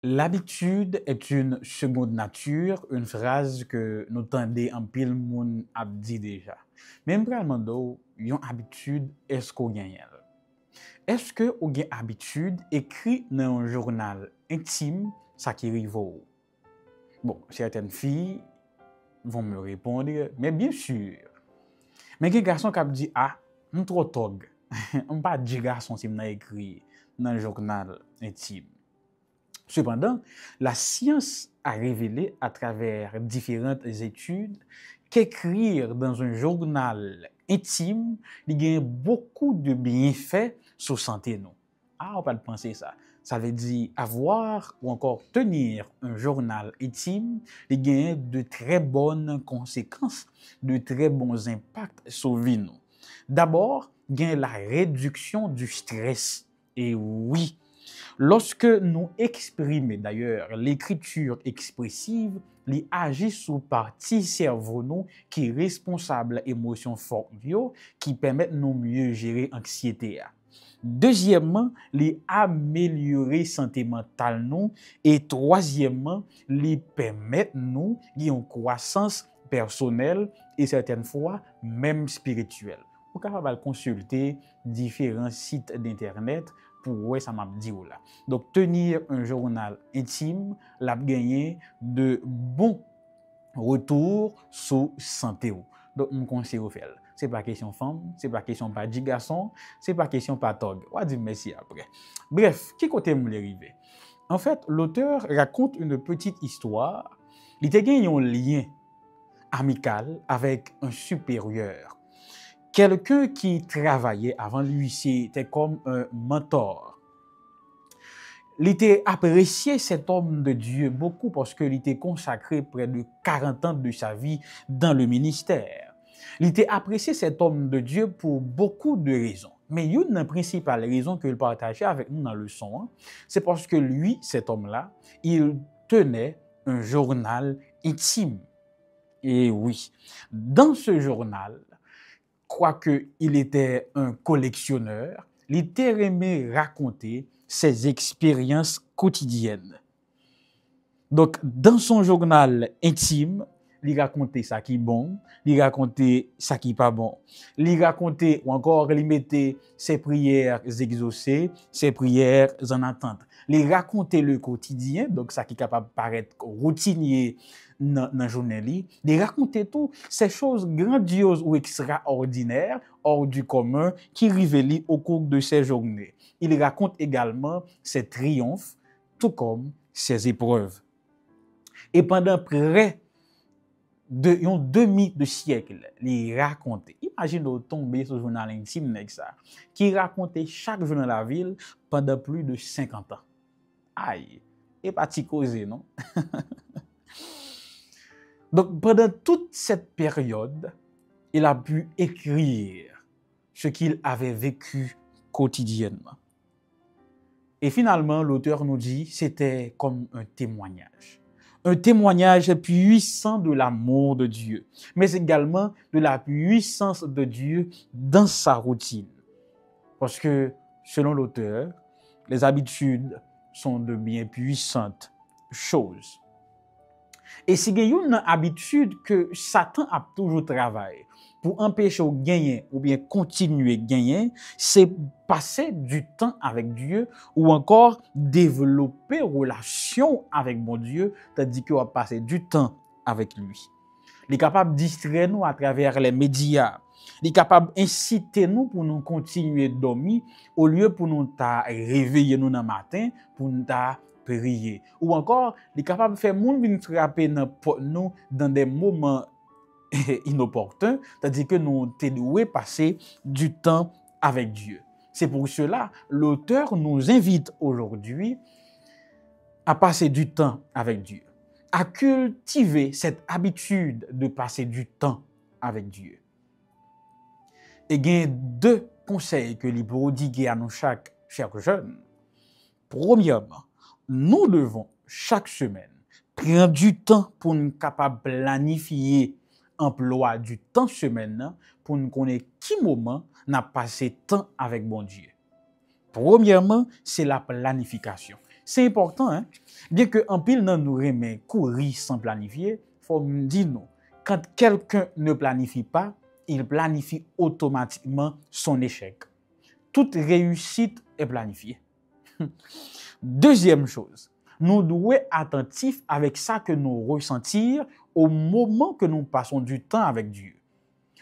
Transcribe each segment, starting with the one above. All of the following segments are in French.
L'habitude est une seconde nature, une phrase que nous tendez en pile moun ap di déjà. Même vraiment yon habitude est-ce qu'on gagne? Est-ce que ou gen habitude écrit dans un journal intime ça qui rive ou? Bon, certaines filles vont me répondre, mais bien sûr. Mais gen garçon qui dit ah, m trop tog. On pas di garçon si m'na écrit dans un journal intime. Cependant, la science a révélé à travers différentes études qu'écrire dans un journal intime, il y a beaucoup de bienfaits sur la santé. Non? Ah, on peut pas penser ça. Ça veut dire avoir ou encore tenir un journal intime, il y a de très bonnes conséquences, de très bons impacts sur la vie. D'abord, il y a la réduction du stress. Et oui, lorsque nous exprimons d'ailleurs l'écriture expressive, li agit sur partie cerveau nous qui est responsable émotions fortes qui permettent nous mieux gérer anxiété. Deuxièmement, li améliorer santé mentale nous et troisièmement, li permettre nous une croissance personnelle et certaines fois même spirituelle. Vous pouvez capable consulter différents sites d'internet pour ouais ça m'a dit là. Donc tenir un journal intime, l'a gagner de bons retours sur santé. Donc mon conseil au fait. C'est pas question femme, c'est pas question pas dit garçon, c'est pas question pas tog. On va dire merci après. Bref, qui côté me l'arrivé. En fait, l'auteur raconte une petite histoire. Il était gagné un lien amical avec un supérieur. Quelqu'un qui travaillait avant lui, c'était comme un mentor. Il était apprécié cet homme de Dieu beaucoup parce qu'il était consacré près de 40 ans de sa vie dans le ministère. Il était apprécié cet homme de Dieu pour beaucoup de raisons. Mais une principale raison qu'il partageait avec nous dans le son, c'est parce que lui, cet homme-là, il tenait un journal intime. Et oui, dans ce journal, quoique il était un collectionneur, il était aimé raconter ses expériences quotidiennes. Donc, dans son journal intime, il racontait ça qui est bon, il racontait ça qui est pas bon. Il racontait ou encore il mettait ses prières exaucées, ses prières en attente. Il racontait le quotidien, donc ça qui est capable de paraître routinier dans la journée. Il racontait tout ces choses grandioses ou extraordinaires, hors du commun, qui révèlent au cours de ces journées. Il raconte également ses triomphes, tout comme ses épreuves. Et pendant près de un demi-siècle, il racontait. Imaginez tomber sur le journal intime avec ça, qui racontait chaque jour dans la ville pendant plus de 50 ans. Aïe, et pas t'y causer, non? Donc, pendant toute cette période, il a pu écrire ce qu'il avait vécu quotidiennement. Et finalement, l'auteur nous dit, c'était comme un témoignage. Un témoignage puissant de l'amour de Dieu, mais également de la puissance de Dieu dans sa routine. Parce que, selon l'auteur, les habitudes sont de bien puissantes choses. Et si il y a une habitude que Satan a toujours travaillé pour empêcher de gagner ou bien continuer à gagner, c'est passer du temps avec Dieu ou encore développer une relation avec mon Dieu, tandis qu'on va passer du temps avec lui. Il est capable de distraire nous à travers les médias. Il est capable d'inciter nous pour nous continuer à dormir au lieu pour nous réveiller nous dans le matin pour nous prier. Ou encore, il est capable de faire moun venir frapper nous dans des moments inopportuns, c'est-à-dire que nous devons passer du temps avec Dieu. C'est pour cela, l'auteur nous invite aujourd'hui à passer du temps avec Dieu, à cultiver cette habitude de passer du temps avec Dieu. Et il y a deux conseils que l'il prodigue à nous chaque jeune. Premièrement, nous devons chaque semaine prendre du temps pour nous capable planifier emploi du temps semaine pour nous connaître qui moment n'a passé temps avec bon Dieu. Premièrement, c'est la planification. C'est important, hein? Bien que en pile nan nous remet courir sans planifier, faut me dire nous, quand quelqu'un ne planifie pas, il planifie automatiquement son échec. Toute réussite est planifiée. Deuxième chose, nous devons être attentifs avec ça que nous ressentons au moment que nous passons du temps avec Dieu.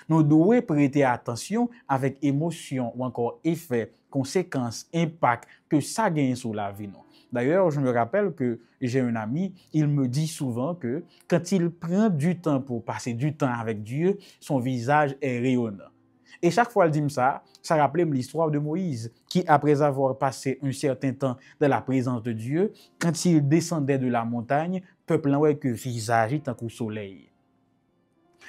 Nous devons prêter attention avec émotion ou encore effet, conséquences, impact que ça gagne sur la vie. D'ailleurs, je me rappelle que j'ai un ami, il me dit souvent que quand il prend du temps pour passer du temps avec Dieu, son visage est rayonnant. Et chaque fois qu'il dit ça rappelait l'histoire de Moïse, qui, après avoir passé un certain temps dans la présence de Dieu, quand il descendait de la montagne, peuple n'en voyait que visage tant qu'au soleil.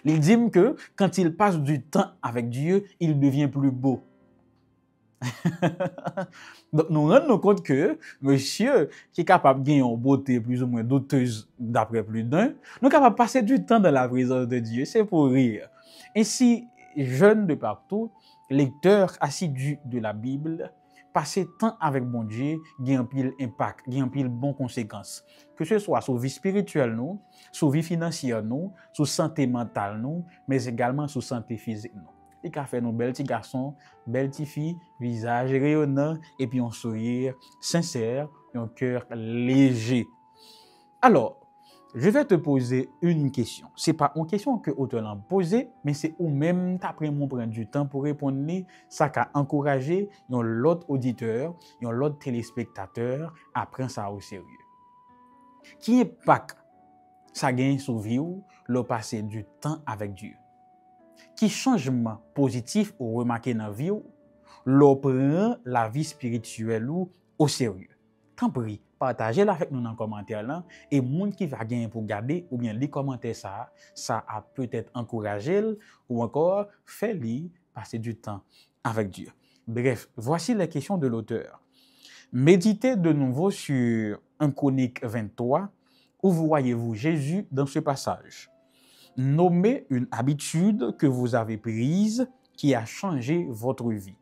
Il dit que quand il passe du temps avec Dieu, il devient plus beau. Donc, nous rendons compte que monsieur qui est capable de gagner une beauté plus ou moins douteuse d'après plus d'un, nous sommes capables de passer du temps dans la présence de Dieu. C'est pour rire. Ainsi, jeunes de partout, lecteurs assidus de la Bible, passer temps avec bon Dieu, gagne un pile impact, gagne un pile bon conséquences. Que ce soit sur vie spirituelle nous, sur vie financière nous, sur santé mentale nous, mais également sur santé physique nous. Il a fait nos belles petits garçons, belles petites filles, visage rayonnant et puis un sourire sincère et un cœur léger. Alors, je vais te poser une question. Ce n'est pas une question que l'auteur l'a posée, mais c'est ou même après mon prendre du temps pour répondre, ça a encouragé l'autre auditeur, l'autre téléspectateur à prendre ça au sérieux. Qui impact ça gagne sur vie ou le passer du temps avec Dieu? Qui changement positif ou remarqué dans la vie ou l'on prend la vie spirituelle ou au sérieux? Tant pis, partagez-la avec nous dans les commentaires là et monde qui va gagner pour garder ou bien les commentaires ça a peut-être encouragé ou encore fait lui passer du temps avec Dieu. Bref, voici les questions de l'auteur. Méditez de nouveau sur 1 Chronique 23. Où voyez-vous Jésus dans ce passage? Nommez une habitude que vous avez prise qui a changé votre vie.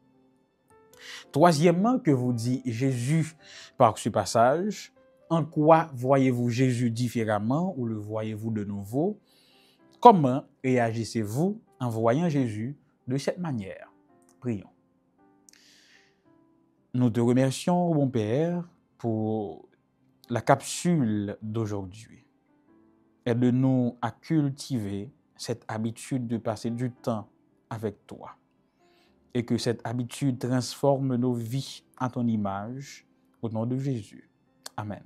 Troisièmement, que vous dit Jésus par ce passage? En quoi voyez-vous Jésus différemment ou le voyez-vous de nouveau? Comment réagissez-vous en voyant Jésus de cette manière? Prions. Nous te remercions, mon Père, pour la capsule d'aujourd'hui. Aide-nous à cultiver cette habitude de passer du temps avec toi. Et que cette habitude transforme nos vies à ton image, au nom de Jésus. Amen.